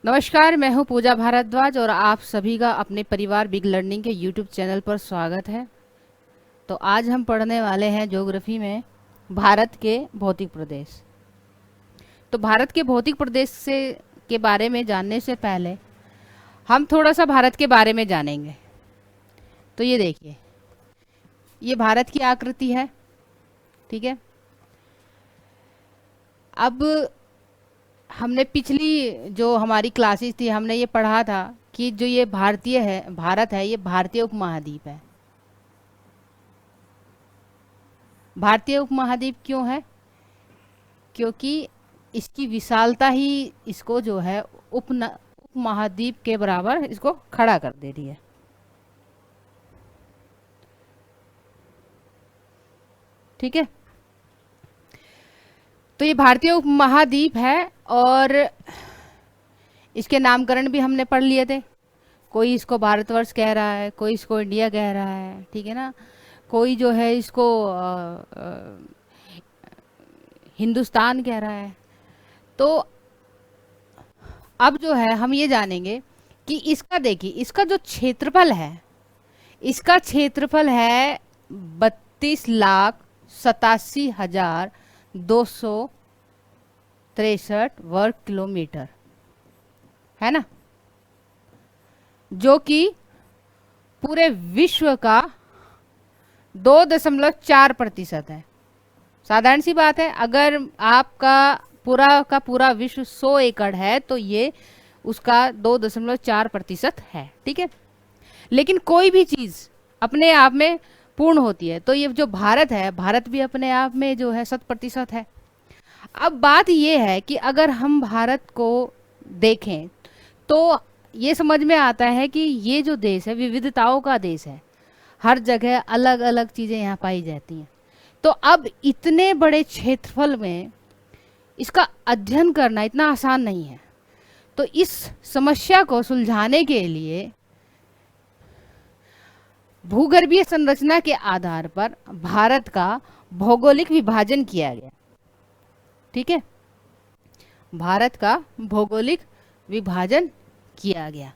नमस्कार, मैं हूं पूजा भारद्वाज और आप सभी का अपने परिवार बिग लर्निंग के यूट्यूब चैनल पर स्वागत है। तो आज हम पढ़ने वाले हैं ज्योग्राफी में भारत के भौतिक प्रदेश। तो भारत के भौतिक प्रदेश से के बारे में जानने से पहले हम थोड़ा सा भारत के बारे में जानेंगे। तो ये देखिए, ये भारत की आकृति है, ठीक है। अब हमने पिछली जो हमारी क्लासेस थी हमने ये पढ़ा था कि जो ये भारत है, ये भारतीय उपमहाद्वीप है। भारतीय उपमहाद्वीप क्यों है? क्योंकि इसकी विशालता ही इसको जो है उपमहाद्वीप के बराबर इसको खड़ा कर दे रही है। ठीक है, तो ये भारतीय उपमहाद्वीप है और इसके नामकरण भी हमने पढ़ लिए थे। कोई इसको भारतवर्ष कह रहा है, कोई इसको इंडिया कह रहा है, ठीक है ना। कोई जो है इसको हिंदुस्तान कह रहा है। तो अब जो है हम ये जानेंगे कि इसका, देखिए इसका जो क्षेत्रफल है, इसका क्षेत्रफल है 32,87,263 वर्ग किलोमीटर, है ना, जो कि पूरे विश्व का 2.4% है। साधारण सी बात है, अगर आपका पूरा का पूरा विश्व 100 एकड़ है तो ये उसका 2.4% है, ठीक है। लेकिन कोई भी चीज अपने आप में पूर्ण होती है, तो ये जो भारत है, भारत भी अपने आप में जो है 100% है। अब बात ये है कि अगर हम भारत को देखें तो ये समझ में आता है कि ये जो देश है विविधताओं का देश है। हर जगह अलग अलग चीजें यहाँ पाई जाती हैं। तो अब इतने बड़े क्षेत्रफल में इसका अध्ययन करना इतना आसान नहीं है। तो इस समस्या को सुलझाने के लिए भूगर्भीय संरचना के आधार पर भारत का भौगोलिक विभाजन किया गया, ठीक है। भारत का भौगोलिक विभाजन किया गया।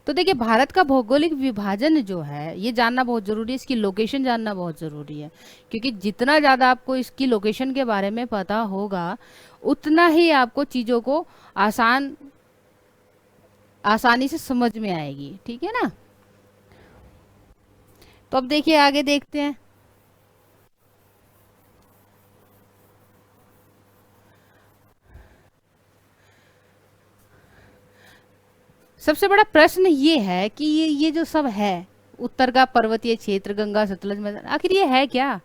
तो देखिए, भारत का भौगोलिक विभाजन जो है ये जानना बहुत ज़रूरी है, इसकी लोकेशन जानना बहुत ज़रूरी है। क्योंकि जितना ज़्यादा आपको इसकी लोकेशन के बारे में पता होगा उतना ही आपको चीज़ों को आसानी से समझ में आएगी, ठीक है ना। तो अब देखिए, आगे देखते हैं। सबसे बड़ा प्रश्न ये है कि ये जो सब है, उत्तर का पर्वतीय क्षेत्र, गंगा सतलज मैदान, आखिर ये है क्या?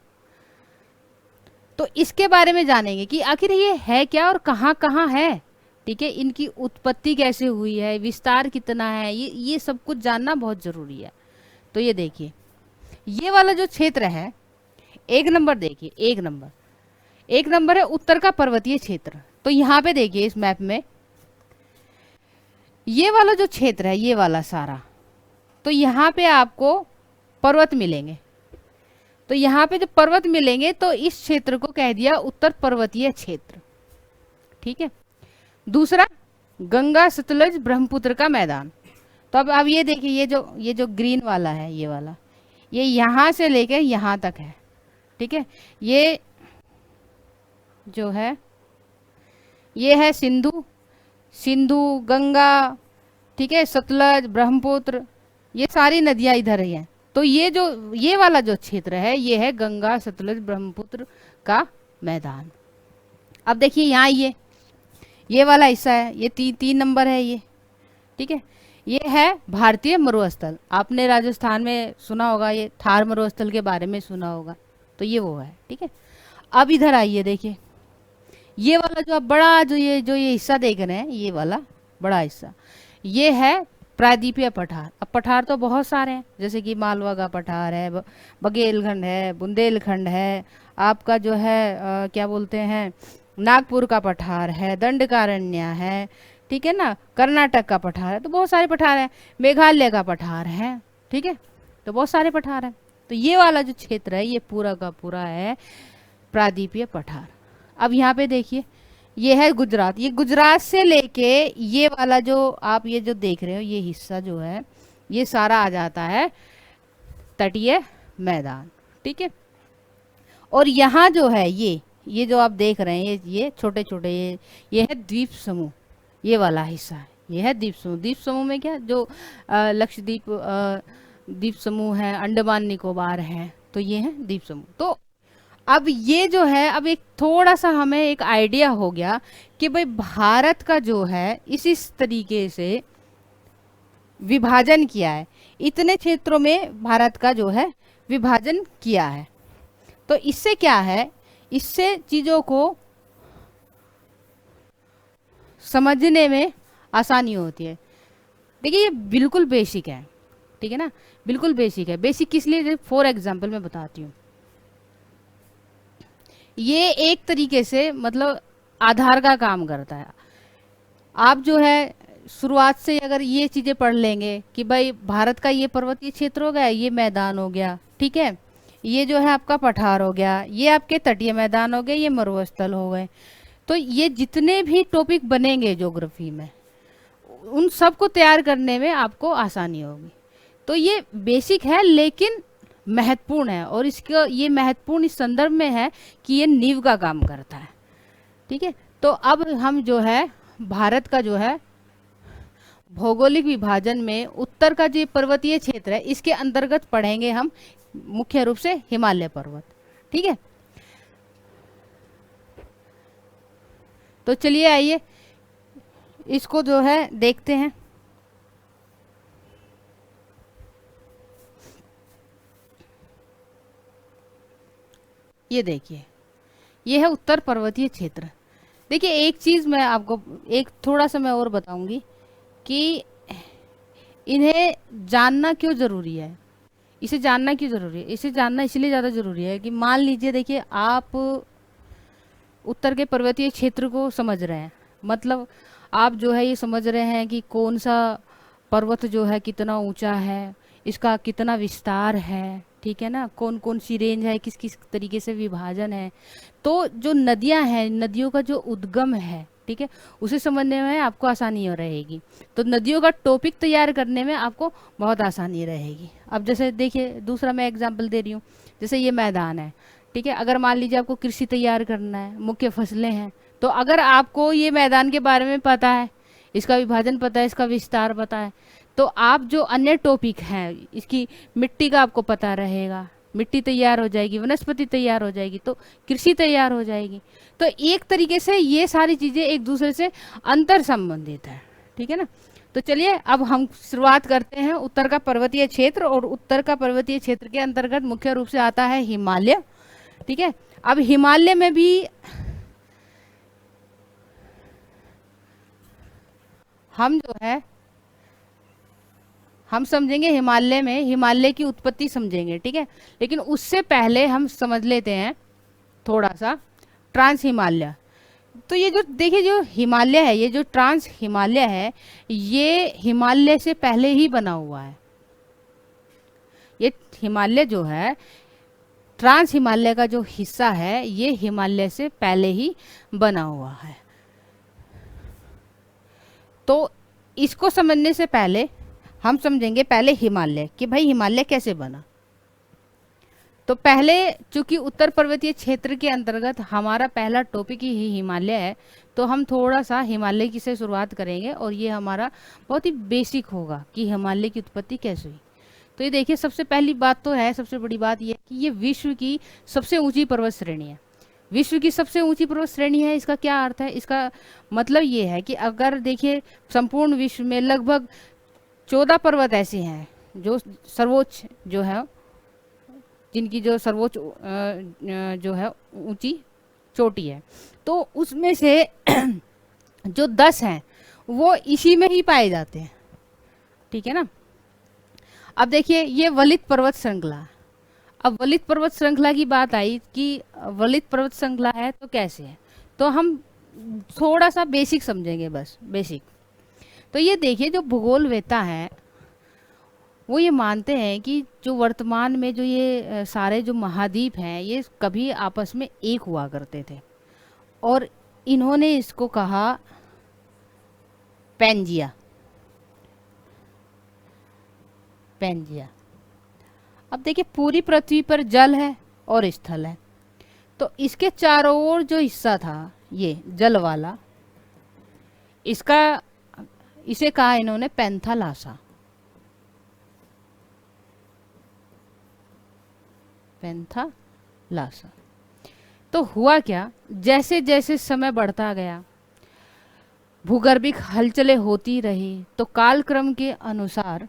तो इसके बारे में जानेंगे कि आखिर ये है क्या और कहाँ कहाँ है, ठीक है। इनकी उत्पत्ति कैसे हुई है, विस्तार कितना है, ये सब कुछ जानना बहुत जरूरी है। तो ये देखिए, ये वाला जो क्षेत्र है, एक नंबर देखिए, एक नंबर है उत्तर का पर्वतीय क्षेत्र। तो यहाँ पे देखिए इस मैप में ये वाला जो क्षेत्र है, ये वाला सारा, तो यहाँ पे आपको पर्वत मिलेंगे। तो यहाँ पे जो पर्वत मिलेंगे तो इस क्षेत्र को कह दिया उत्तर पर्वतीय क्षेत्र, ठीक है। दूसरा, गंगा सतलज ब्रह्मपुत्र का मैदान। तो अब ये देखिए, ये जो ग्रीन वाला है, ये वाला, ये यहाँ से लेकर यहाँ तक है, ठीक है। ये जो है ये है सिंधु गंगा, ठीक है, सतलज ब्रह्मपुत्र, ये सारी नदियां इधर ही हैं। तो ये वाला जो क्षेत्र है ये है गंगा सतलज ब्रह्मपुत्र का मैदान। अब देखिए यहाँ ये वाला हिस्सा है, ये 3 नंबर है ये, ठीक है। ये है भारतीय मरुस्थल। आपने राजस्थान में सुना होगा, ये थार मरुस्थल के बारे में सुना होगा, तो ये वो है, ठीक है। अब इधर आइए, देखिए ये वाला जो आप बड़ा जो ये हिस्सा देख रहे हैं, ये वाला बड़ा हिस्सा, ये है प्रायद्वीपीय पठार। अब पठार तो बहुत सारे हैं, जैसे कि मालवा का पठार है, बघेलखंड है, बुंदेलखंड है, आपका जो है क्या बोलते हैं, नागपुर का पठार है, दंडकारण्य है, ठीक है ना, कर्नाटक का पठार है। तो बहुत सारे पठार हैं, मेघालय का पठार है, ठीक है। तो बहुत सारे पठार हैं। तो ये वाला जो क्षेत्र है ये पूरा का पूरा है प्रायद्वीपीय पठार। अब यहाँ पे देखिए, ये है गुजरात। ये गुजरात से लेके ये वाला जो आप ये जो देख रहे हो ये हिस्सा जो है ये सारा आ जाता है तटीय मैदान, ठीक है। और यहाँ जो है ये जो आप देख रहे हैं ये छोटे छोटे ये है द्वीप समूह, ये वाला हिस्सा है, ये है द्वीप समूह। द्वीप समूह में क्या जो लक्षद्वीप द्वीप समूह है, अंडमान निकोबार है, तो ये है द्वीप समूह। तो अब ये जो है अब एक थोड़ा सा हमें एक आइडिया हो गया कि भाई भारत का जो है इस तरीके से विभाजन किया है, इतने क्षेत्रों में भारत का जो है विभाजन किया है। तो इससे क्या है, इससे चीजों को समझने में आसानी होती है। देखिए ये बिल्कुल बेसिक है, ठीक है ना, बिल्कुल बेसिक है। बेसिक किस लिए, फॉर एग्जाम्पल मैं बताती हूँ। ये एक तरीके से मतलब आधार का काम करता है। आप जो है शुरुआत से अगर ये चीजें पढ़ लेंगे कि भाई भारत का ये पर्वतीय क्षेत्र हो गया, ये मैदान हो गया, ठीक है, ये जो है आपका पठार हो गया, ये आपके तटीय मैदान हो गए, ये मरुस्थल हो गए। तो ये जितने भी टॉपिक बनेंगे ज्योग्राफी में उन सब को तैयार करने में आपको आसानी होगी। तो ये बेसिक है लेकिन महत्वपूर्ण है, और इसका ये महत्वपूर्ण इस संदर्भ में है कि ये नींव का काम करता है, ठीक है। तो अब हम जो है भारत का जो है भौगोलिक विभाजन में उत्तर का जो पर्वतीय क्षेत्र है इसके अंतर्गत पढ़ेंगे हम मुख्य रूप से हिमालय पर्वत, ठीक है। तो चलिए आइए इसको जो है देखते हैं। ये देखिए ये है उत्तर पर्वतीय क्षेत्र। देखिए एक चीज मैं आपको एक थोड़ा सा मैं और बताऊंगी कि इन्हें जानना क्यों जरूरी है, इसे जानना क्यों जरूरी है। इसे जानना इसलिए ज़्यादा जरूरी है कि मान लीजिए देखिए आप उत्तर के पर्वतीय क्षेत्र को समझ रहे हैं, मतलब आप जो है ये समझ रहे हैं कि कौन सा पर्वत जो है कितना ऊंचा है, इसका कितना विस्तार है, ठीक है ना, कौन कौन सी रेंज है, किस किस तरीके से विभाजन है। तो जो नदियां हैं, नदियों का जो उद्गम है, ठीक है, उसे समझने में आपको आसानी हो रहेगी। तो नदियों का टॉपिक तैयार करने में आपको बहुत आसानी रहेगी। अब जैसे देखिए दूसरा मैं एग्जांपल दे रही हूँ, जैसे ये मैदान है, ठीक है, अगर मान लीजिए आपको कृषि तैयार करना है, मुख्य फसलें हैं, तो अगर आपको ये मैदान के बारे में पता है, इसका विभाजन पता है, इसका विस्तार पता है, तो आप जो अन्य टॉपिक हैं इसकी मिट्टी का आपको पता रहेगा, मिट्टी तैयार हो जाएगी, वनस्पति तैयार हो जाएगी, तो कृषि तैयार हो जाएगी। तो एक तरीके से ये सारी चीजें एक दूसरे से अंतर संबंधित है, ठीक है ना। तो चलिए अब हम शुरुआत करते हैं उत्तर का पर्वतीय क्षेत्र, और उत्तर का पर्वतीय क्षेत्र के अंतर्गत मुख्य रूप से आता है हिमालय, ठीक है। अब हिमालय में भी हम जो है हम समझेंगे हिमालय में हिमालय की उत्पत्ति समझेंगे, ठीक है। लेकिन उससे पहले हम समझ लेते हैं थोड़ा सा ट्रांस हिमालय। तो ये जो देखिए जो हिमालय है, ये जो ट्रांस हिमालय है, ये हिमालय से पहले ही बना हुआ है। ये हिमालय जो है ट्रांस हिमालय का जो हिस्सा है ये हिमालय से पहले ही बना हुआ है। तो इसको समझने से पहले हम समझेंगे पहले हिमालय कि भाई हिमालय कैसे बना। तो पहले चूंकि उत्तर पर्वतीय क्षेत्र के अंतर्गत हमारा पहला टॉपिक ही हिमालय है, तो हम थोड़ा सा हिमालय की से शुरुआत करेंगे, और ये हमारा बहुत ही बेसिक होगा कि हिमालय की उत्पत्ति कैसे हुई। तो ये देखिए सबसे पहली बात तो है, सबसे बड़ी बात ये कि ये विश्व की सबसे ऊंची पर्वत श्रेणी है। विश्व की सबसे ऊंची पर्वत श्रेणी है, इसका क्या अर्थ है, इसका मतलब ये है कि अगर देखिए संपूर्ण विश्व में लगभग 14 पर्वत ऐसे हैं जो सर्वोच्च जो है, जिनकी जो सर्वोच्च जो है ऊंची चोटी है, तो उसमें से जो 10 हैं वो इसी में ही पाए जाते हैं, ठीक है ना। अब देखिए ये वलित पर्वत श्रृंखला। अब वलित पर्वत श्रृंखला की बात आई कि वलित पर्वत श्रृंखला है तो कैसे है, तो हम थोड़ा सा बेसिक समझेंगे, बस बेसिक। तो ये देखिए जो भूगोलवेत्ता हैं वो ये मानते हैं कि जो वर्तमान में जो ये सारे जो महाद्वीप हैं ये कभी आपस में एक हुआ करते थे, और इन्होंने इसको कहा पैंजिया। पैंजिया। अब देखिए पूरी पृथ्वी पर जल है और स्थल है, तो इसके चारों ओर जो हिस्सा था ये जल वाला, इसका इसे कहा इन्होंने पैंथालासा। पैंथालासा। तो हुआ क्या, जैसे जैसे समय बढ़ता गया, भूगर्भिक हलचलें होती रही, तो कालक्रम के अनुसार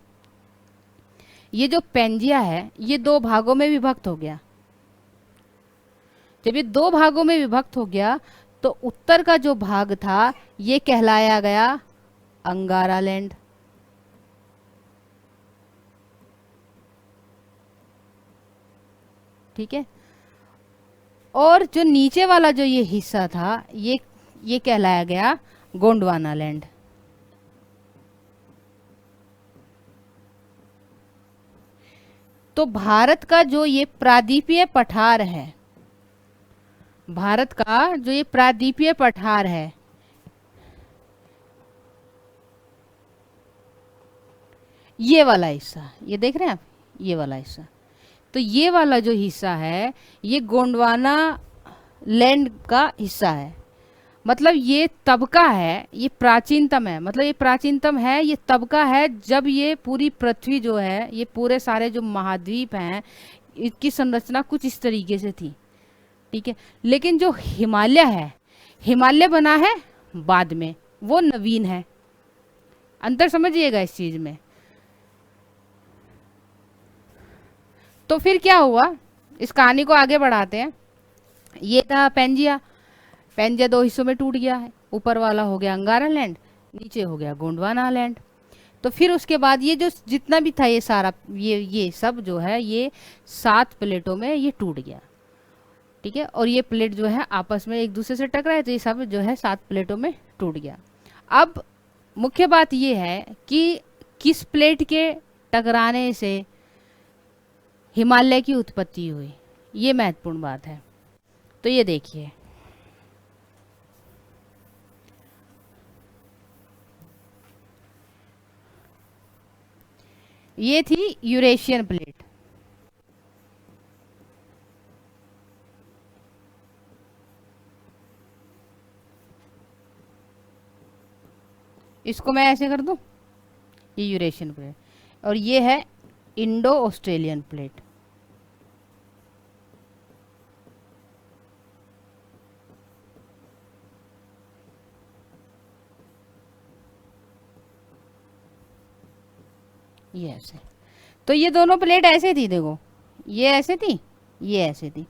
ये जो पैंजिया है ये दो भागों में विभक्त हो गया। जब ये दो भागों में विभक्त हो गया तो उत्तर का जो भाग था ये कहलाया गया अंगारा लैंड। ठीक है। और जो नीचे वाला जो ये हिस्सा था ये कहलाया गया गोंडवाना लैंड। तो भारत का जो ये प्रादीपीय पठार है, भारत का जो ये प्रादीपीय पठार है, ये वाला हिस्सा, ये देख रहे हैं आप, ये वाला हिस्सा, तो ये वाला जो हिस्सा है ये गोंडवाना लैंड का हिस्सा है। मतलब ये तबका है, ये प्राचीनतम है, मतलब ये प्राचीनतम है, ये तबका है जब ये पूरी पृथ्वी जो है, ये पूरे सारे जो महाद्वीप हैं, इसकी संरचना कुछ इस तरीके से थी। ठीक है। लेकिन जो हिमालय है, हिमालय बना है बाद में, वो नवीन है। अंतर समझिएगा इस चीज में। तो फिर क्या हुआ, इस कहानी को आगे बढ़ाते हैं। ये था पैंजिया। पैंजिया दो हिस्सों में टूट गया है, ऊपर वाला हो गया अंगारा लैंड, नीचे हो गया गोंडवाना लैंड। तो फिर उसके बाद ये जो जितना भी था ये सारा ये सब जो है ये 7 प्लेटों में ये टूट गया। ठीक है। और ये प्लेट जो है आपस में एक दूसरे से टकराए, तो ये सब जो है 7 प्लेटों में टूट गया। अब मुख्य बात ये है कि किस प्लेट के टकराने से हिमालय की उत्पत्ति हुई, ये महत्वपूर्ण बात है। तो ये देखिए, ये थी यूरेशियन प्लेट। इसको मैं ऐसे कर दूं, ये यूरेशियन प्लेट, और ये है इंडो ऑस्ट्रेलियन प्लेट। ये ऐसे। तो ये दोनों प्लेट ऐसे थी, देखो ये ऐसे थी, ये ऐसे थी।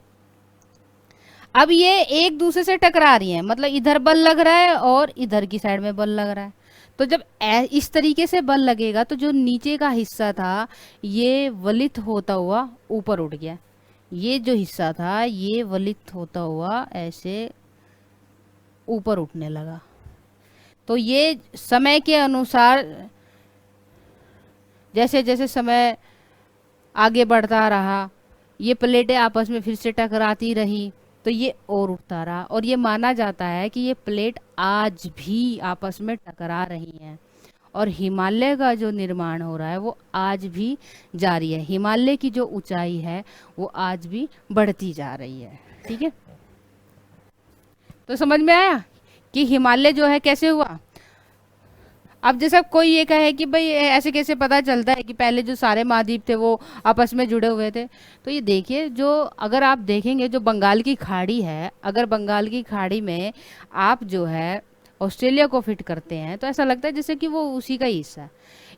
अब ये एक दूसरे से टकरा रही हैं, मतलब इधर बल लग रहा है और इधर की साइड में बल लग रहा है। तो जब इस तरीके से बल लगेगा तो जो नीचे का हिस्सा था ये वलित होता हुआ ऊपर उठ गया, ये जो हिस्सा था ये वलित होता हुआ ऐसे ऊपर उठने लगा। तो ये समय के अनुसार जैसे जैसे समय आगे बढ़ता रहा, ये प्लेटें आपस में फिर से टकराती रही, तो ये और उठता रहा। और ये माना जाता है कि ये प्लेट आज भी आपस में टकरा रही हैं, और हिमालय का जो निर्माण हो रहा है वो आज भी जारी है। हिमालय की जो ऊंचाई है वो आज भी बढ़ती जा रही है। ठीक है। तो समझ में आया कि हिमालय जो है कैसे हुआ। अब जैसा कोई ये कहे कि भाई ऐसे कैसे पता चलता है कि पहले जो सारे महाद्वीप थे वो आपस में जुड़े हुए थे, तो ये देखिए, जो अगर आप देखेंगे जो बंगाल की खाड़ी है, अगर बंगाल की खाड़ी में आप जो है ऑस्ट्रेलिया को फिट करते हैं तो ऐसा लगता है जैसे कि वो उसी का ही हिस्सा है।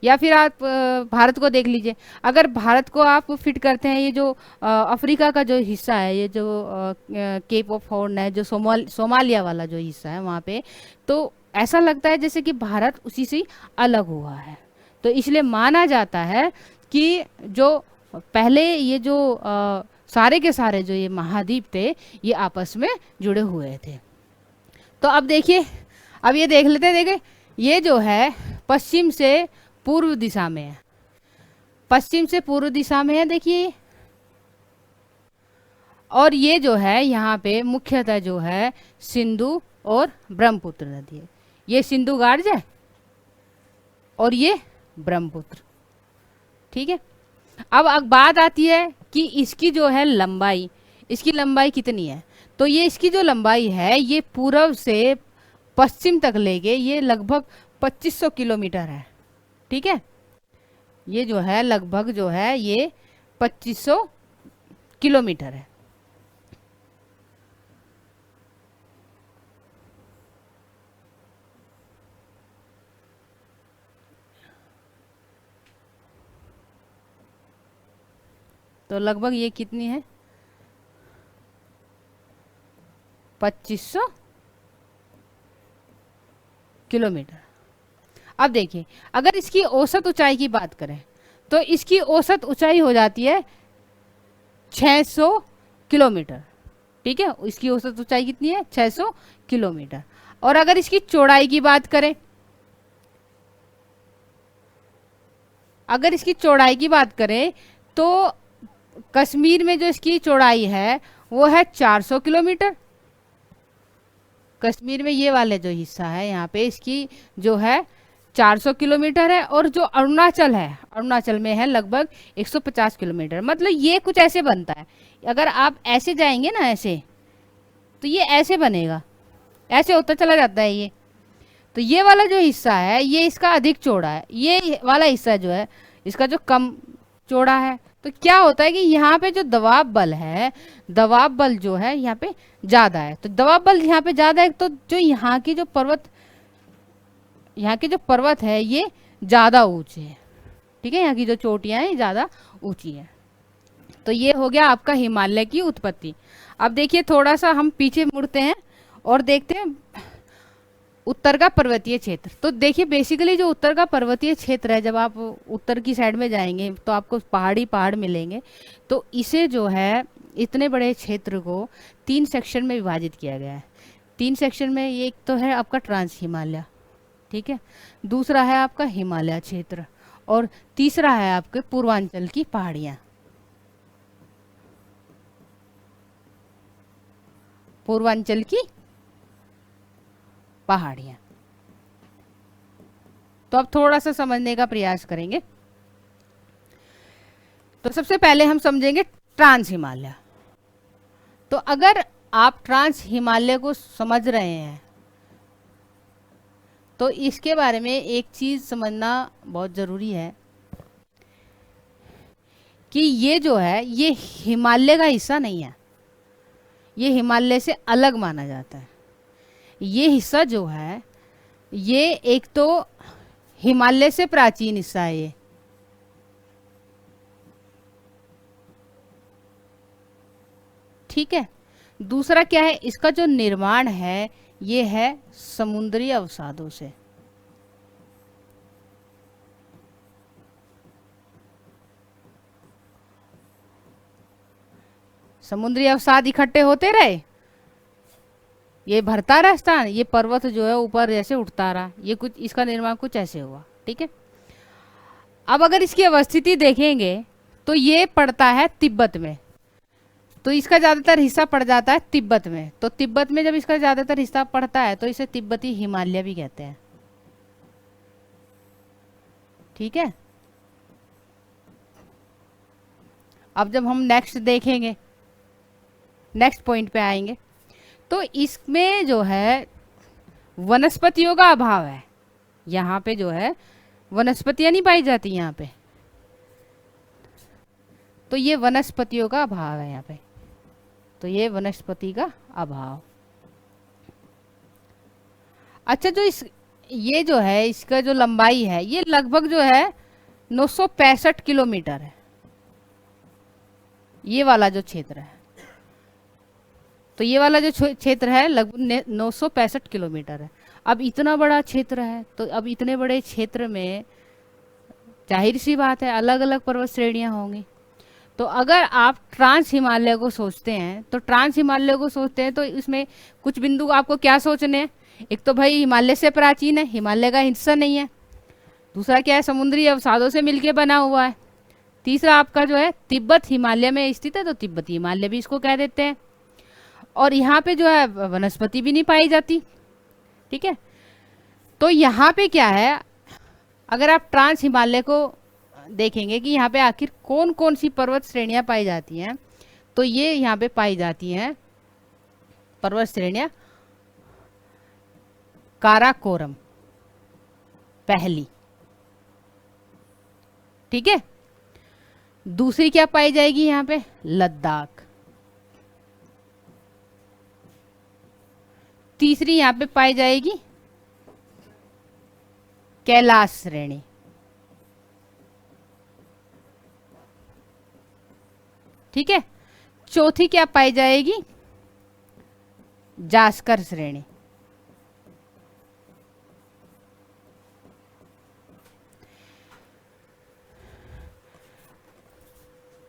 या फिर आप भारत को देख लीजिए, अगर भारत को आप फिट करते हैं, ये जो अफ्रीका का जो हिस्सा है, ये जो केप ऑफ हॉर्न है, जो सोमालिया वाला जो हिस्सा है वहाँ पे, तो ऐसा लगता है जैसे कि भारत उसी से अलग हुआ है। तो इसलिए माना जाता है कि जो पहले ये जो सारे के सारे जो ये महाद्वीप थे ये आपस में जुड़े हुए थे। तो अब देखिए, अब ये देख लेते हैं। देखिए ये जो है पश्चिम से पूर्व दिशा में है, पश्चिम से पूर्व दिशा में है, देखिए। और ये जो है यहाँ पे मुख्यतः जो है सिंधु और ब्रह्मपुत्र नदी है। ये सिंधु गार्ज है और ये ब्रह्मपुत्र। ठीक है। अब बात आती है कि इसकी जो है लंबाई, इसकी लंबाई कितनी है। तो ये इसकी जो लंबाई है ये पूर्व से पश्चिम तक लेके ये लगभग 2500 किलोमीटर है। ठीक है। ये जो है लगभग जो है ये 2500 किलोमीटर है। तो लगभग ये कितनी है, 2500 किलोमीटर। अब देखिए अगर इसकी औसत ऊंचाई की बात करें तो इसकी औसत ऊंचाई हो जाती है 600 किलोमीटर। ठीक है। इसकी औसत ऊंचाई कितनी है, 600 किलोमीटर। और अगर इसकी चौड़ाई की बात करें, अगर इसकी चौड़ाई की बात करें तो कश्मीर में जो इसकी चौड़ाई है वो है 400 किलोमीटर। कश्मीर में ये वाले जो हिस्सा है यहाँ पे इसकी जो है 400 किलोमीटर है। और जो अरुणाचल है, अरुणाचल में है लगभग 150 किलोमीटर। मतलब ये कुछ ऐसे बनता है, अगर आप ऐसे जाएंगे ना ऐसे, तो ये ऐसे बनेगा, ऐसे होता चला जाता है ये। तो ये वाला जो हिस्सा है ये इसका अधिक चौड़ा है, ये वाला हिस्सा जो है इसका जो कम चौड़ा है। तो क्या होता है कि यहाँ पे जो दबाव बल है, दबाव बल जो है यहाँ पे ज्यादा है। तो दबाव बल यहाँ पे ज्यादा है तो जो यहाँ की जो पर्वत, यहाँ की जो पर्वत है ये ज्यादा ऊंचे है। ठीक है। यहाँ की जो चोटियां हैं ज्यादा ऊंची है। तो ये हो गया आपका हिमालय की उत्पत्ति। अब देखिए थोड़ा सा हम पीछे मुड़ते हैं और देखते हैं उत्तर का पर्वतीय क्षेत्र। तो देखिए बेसिकली जो उत्तर का पर्वतीय क्षेत्र है, जब आप उत्तर की साइड में जाएंगे तो आपको पहाड़ी पहाड़ मिलेंगे। तो इसे जो है इतने बड़े क्षेत्र को 3 सेक्शन में विभाजित किया गया है। 3 सेक्शन में एक तो है आपका ट्रांस हिमालय, ठीक है, दूसरा है आपका हिमालय क्षेत्र और तीसरा है आपके पूर्वांचल की पहाड़ियाँ। पूर्वांचल की पहाड़ियाँ। तो अब थोड़ा सा समझने का प्रयास करेंगे। तो सबसे पहले हम समझेंगे ट्रांस हिमालय। तो अगर आप ट्रांस हिमालय को समझ रहे हैं तो इसके बारे में एक चीज समझना बहुत जरूरी है कि ये जो है ये हिमालय का हिस्सा नहीं है, ये हिमालय से अलग माना जाता है। ये हिस्सा जो है ये एक तो हिमालय से प्राचीन हिस्सा है ये, ठीक है। दूसरा क्या है, इसका जो निर्माण है ये है समुद्री अवसादों से। समुद्री अवसाद इकट्ठे होते रहे, ये भरता रहा स्थान, ये पर्वत जो है ऊपर जैसे उठता रहा, ये कुछ इसका निर्माण कुछ ऐसे हुआ, ठीक है। अब अगर इसकी अवस्थिति देखेंगे तो ये पड़ता है तिब्बत में, तो इसका ज्यादातर हिस्सा पड़ जाता है तिब्बत में। तो तिब्बत में जब इसका ज्यादातर हिस्सा पड़ता है तो इसे तिब्बती हिमालय भी कहते हैं, ठीक है। अब जब हम नेक्स्ट देखेंगे, नेक्स्ट पॉइंट पे आएंगे, तो इसमें जो है वनस्पतियों का अभाव है। यहाँ पे जो है वनस्पतियां नहीं पाई जाती यहाँ पे, तो ये वनस्पतियों का अभाव है यहाँ पे। तो ये वनस्पति का अभाव। अच्छा, जो ये जो है इसका जो लंबाई है ये लगभग जो है 965 किलोमीटर है, ये वाला जो क्षेत्र है। तो ये वाला जो क्षेत्र है लगभग 965 किलोमीटर है। अब इतना बड़ा क्षेत्र है तो अब इतने बड़े क्षेत्र में जाहिर सी बात है अलग अलग पर्वत श्रेणियां होंगी। तो अगर आप ट्रांस हिमालय को सोचते हैं तो ट्रांस हिमालय को सोचते हैं तो इसमें कुछ बिंदु आपको क्या सोचने हैं। एक तो भाई हिमालय से प्राचीन है, हिमालय का हिस्सा नहीं है। दूसरा क्या है, समुद्री अवसादों से मिलके बना हुआ है। तीसरा आपका जो है तिब्बत हिमालय में स्थित है, तो तिब्बती हिमालय भी इसको कह देते हैं। और यहाँ पे जो है वनस्पति भी नहीं पाई जाती। ठीक है, तो यहाँ पे क्या है, अगर आप ट्रांस हिमालय को देखेंगे कि यहाँ पे आखिर कौन कौन सी पर्वत श्रेणियां पाई जाती हैं, तो ये यहाँ पे पाई जाती हैं पर्वत श्रेणियां काराकोरम पहली। ठीक है, दूसरी क्या पाई जाएगी यहाँ पे, लद्दाख। तीसरी यहाँ पे पाई जाएगी कैलाश श्रेणी। ठीक है, चौथी क्या पाई जाएगी, जास्कर श्रेणी।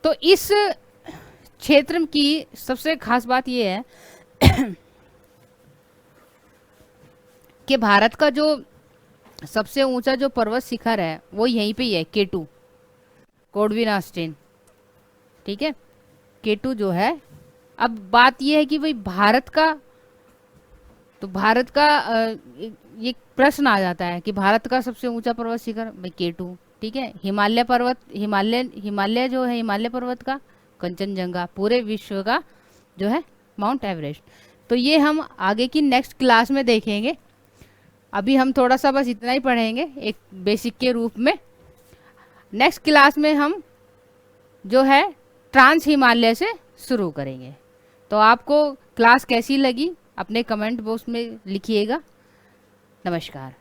तो इस क्षेत्र की सबसे खास बात यह है कि भारत का जो सबसे ऊंचा जो पर्वत शिखर है वो यहीं पे ही है, K2 कोडविन ऑस्टिन। ठीक है, K2 जो है, अब बात यह है कि भाई भारत का, तो भारत का ये प्रश्न आ जाता है कि भारत का सबसे ऊंचा पर्वत शिखर भाई K2। ठीक है, हिमालय पर्वत, हिमालय जो है, हिमालय पर्वत का कंचनजंगा, पूरे विश्व का जो है माउंट एवरेस्ट। तो ये हम आगे की नेक्स्ट क्लास में देखेंगे। अभी हम थोड़ा सा बस इतना ही पढ़ेंगे एक बेसिक के रूप में। नेक्स्ट क्लास में हम जो है ट्रांस हिमालय से शुरू करेंगे। तो आपको क्लास कैसी लगी अपने कमेंट बॉक्स में लिखिएगा। नमस्कार।